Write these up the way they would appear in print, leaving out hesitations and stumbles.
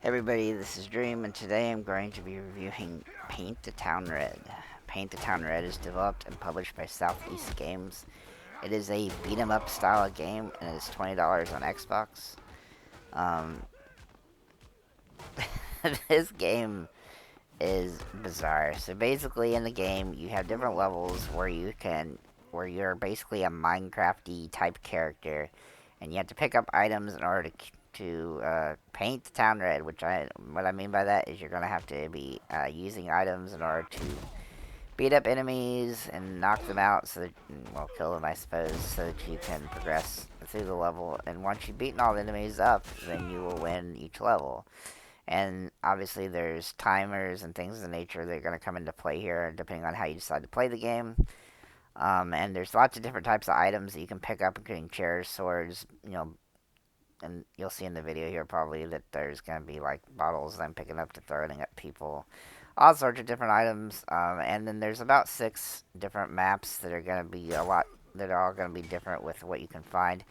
Hey everybody, this is Dream, and today I'm going to be reviewing Paint the Town Red. Paint the Town Red is developed and published by Southeast Games. It is a beat 'em up style of game, and it is $20 on Xbox. Um, this game is bizarre. So basically, in the game, you have different levels where you're basically a Minecrafty type character, and you have to pick up items in order to paint the town red. What I mean by that is you're gonna have to be using items in order to beat up enemies and knock them out, well, kill them, I suppose, so that you can progress through the level. And once you've beaten all the enemies up, then you will win each level. And obviously there's timers and things of the nature that are going to come into play here, depending on how you decide to play the game. And there's lots of different types of items that you can pick up, including chairs, swords, and you'll see in the video here probably that there's going to be like bottles that I'm picking up to throwing at people. All sorts of different items. And then there's about 6 different maps that are going to be that are all going to be different with what you can find.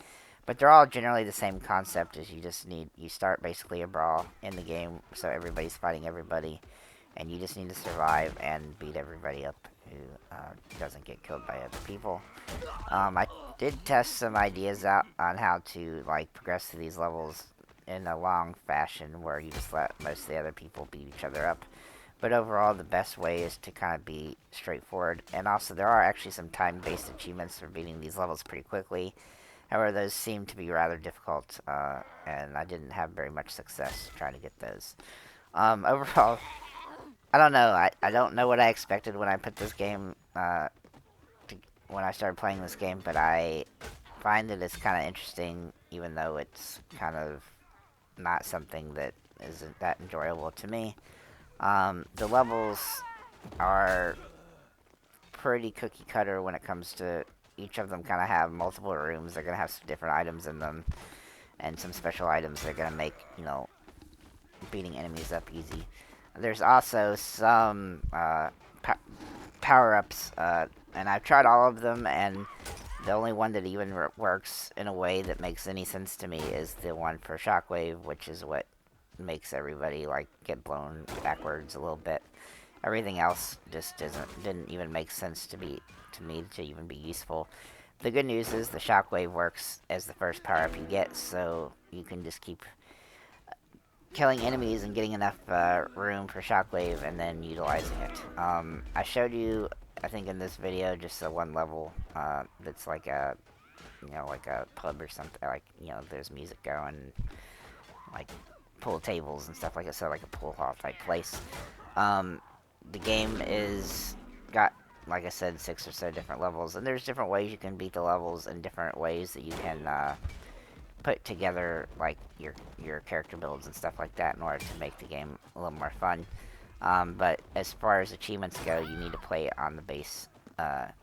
But they're all generally the same concept. Is you start basically a brawl in the game, so everybody's fighting everybody, and you just need to survive and beat everybody up who doesn't get killed by other people. I did test some ideas out on how to like progress through these levels in a long fashion, where you just let most of the other people beat each other up. But overall, the best way is to kind of be straightforward. And also, there are actually some time-based achievements for beating these levels pretty quickly. However, those seem to be rather difficult, and I didn't have very much success trying to get those. Overall, I don't know. I don't know what I expected when I put this game, when I started playing this game, but I find that it's kind of interesting, even though it's kind of not something that isn't that enjoyable to me. The levels are pretty cookie cutter when it comes to each of them kind of have multiple rooms. They're going to have some different items in them and some special items that are going to make, beating enemies up easy. There's also some power-ups, and I've tried all of them, and the only one that even works in a way that makes any sense to me is the one for Shockwave, which is what makes everybody like get blown backwards a little bit. Everything else just didn't even make sense to me to even be useful. The good news is the Shockwave works as the first power-up you get, so you can just keep killing enemies and getting enough room for Shockwave and then utilizing it. I showed you, I think in this video, just the one level that's like a, like a pub or something, like, there's music going, like pool tables and stuff like that, so like a pool hall type place. The game is got, like I said, 6 or so different levels, and there's different ways you can beat the levels and different ways that you can put together like your character builds and stuff like that in order to make the game a little more fun. But as far as achievements go, you need to play on the base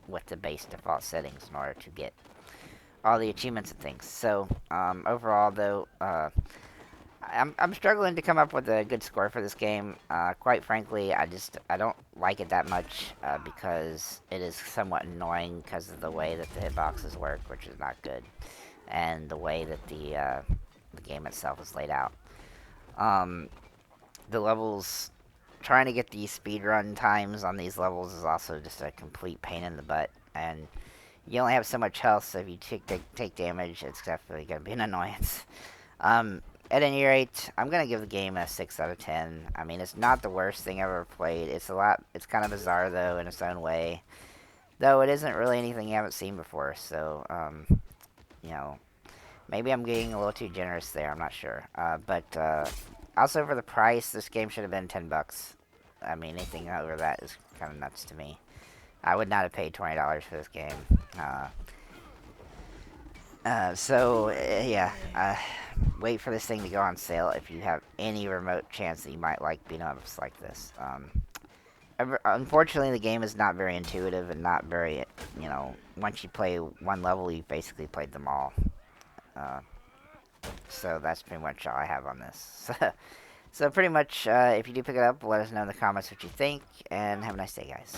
with the base default settings in order to get all the achievements and things. So overall, though, I'm struggling to come up with a good score for this game. Quite frankly, I don't like it that much because it is somewhat annoying because of the way that the hitboxes work, which is not good, and the way that the game itself is laid out. The levels, trying to get these speedrun times on these levels is also just a complete pain in the butt, and you only have so much health, so if you take damage, it's definitely going to be an annoyance. At any rate, I'm going to give the game a 6 out of 10. I mean, it's not the worst thing I've ever played. It's kind of bizarre, though, in its own way. Though it isn't really anything you haven't seen before, so, maybe I'm getting a little too generous there, I'm not sure. But also for the price, this game should have been $10. I mean, anything over that is kind of nuts to me. I would not have paid $20 for this game. Yeah, wait for this thing to go on sale if you have any remote chance that you might like beat 'em ups like this. Unfortunately, the game is not very intuitive and not very, once you play one level, you've basically played them all. So that's pretty much all I have on this. So pretty much, if you do pick it up, let us know in the comments what you think, and have a nice day, guys.